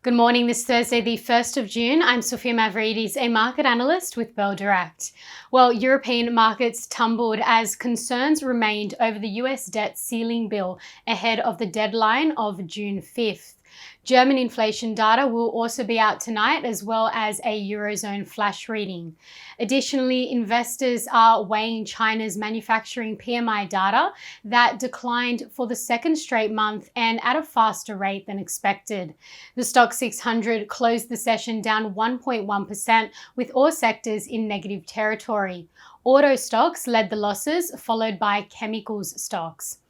Good morning, this Thursday, the 1st of June. I'm Sophia Mavridis, a market analyst with Bell Direct. Well, European markets tumbled as concerns remained over the US debt ceiling bill ahead of the deadline of June 5th. German inflation data will also be out tonight, as well as a Eurozone flash reading. Additionally, investors are weighing China's manufacturing PMI data that declined for the second straight month and at a faster rate than expected. The STOXX 600 closed the session down 1.1%, with all sectors in negative territory. Auto stocks led the losses, followed by chemicals stocks.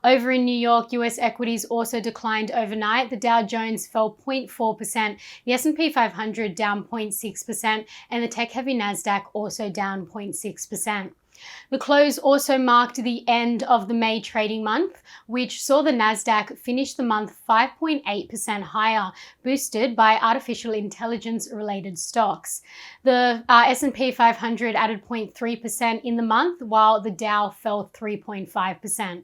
Over in New York, US equities also declined overnight. The Dow Jones fell 0.4%, the S&P 500 down 0.6%, and the tech-heavy Nasdaq also down 0.6%. The close also marked the end of the May trading month, which saw the Nasdaq finish the month 5.8% higher, boosted by artificial intelligence-related stocks. The S&P 500 added 0.3% in the month, while the Dow fell 3.5%.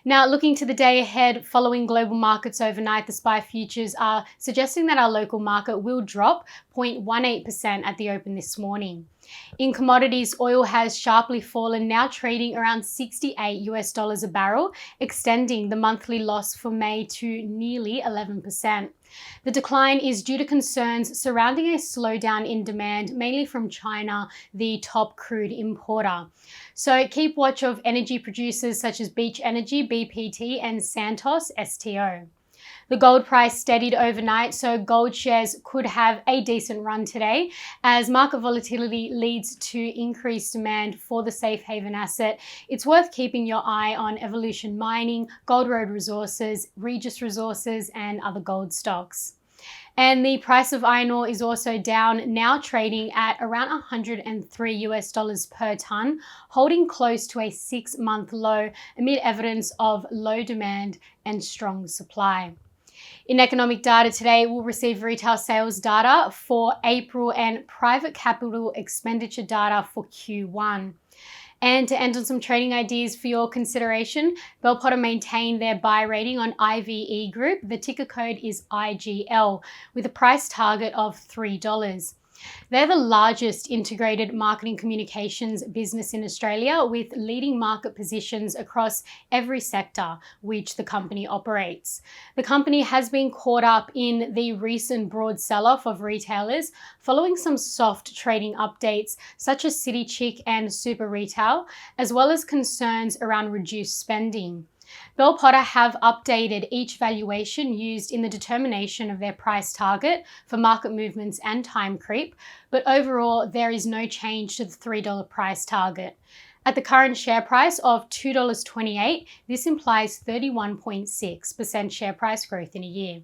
Now, looking to the day ahead, following global markets overnight, the SPY futures are suggesting that our local market will drop 0.18% at the open this morning. In commodities, oil has sharply fallen, now trading around $68 a barrel, extending the monthly loss for May to nearly 11%. The decline is due to concerns surrounding a slowdown in demand, mainly from China, the top crude importer. So keep watch of energy producers such as Beach Energy, BPT, and Santos, STO. The gold price steadied overnight, so gold shares could have a decent run today as market volatility leads to increased demand for the safe haven asset. It's worth keeping your eye on Evolution Mining, Gold Road Resources, Regis Resources, and other gold stocks. And the price of iron ore is also down, now trading at around $103 per ton, holding close to a 6-month low amid evidence of low demand and strong supply. In economic data today, we'll receive retail sales data for April and private capital expenditure data for Q1. And to end on some trading ideas for your consideration, Bell Potter maintained their buy rating on IVE Group. The ticker code is IGL with a price target of $3. They're the largest integrated marketing communications business in Australia, with leading market positions across every sector which the company operates. The company has been caught up in the recent broad sell-off of retailers following some soft trading updates such as City Chic and Super Retail, as well as concerns around reduced spending. Bell Potter have updated each valuation used in the determination of their price target for market movements and time creep, but overall there is no change to the $3 price target. At the current share price of $2.28, this implies 31.6% share price growth in a year.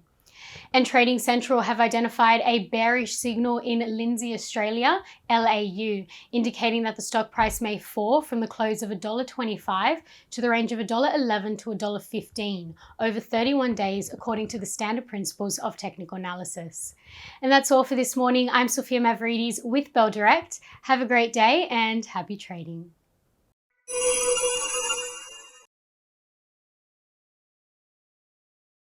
And Trading Central have identified a bearish signal in Lindsay Australia, LAU, indicating that the stock price may fall from the close of $1.25 to the range of $1.11 to $1.15 over 31 days, according to the standard principles of technical analysis. And that's all for this morning. I'm Sophia Mavridis with Bell Direct. Have a great day and happy trading.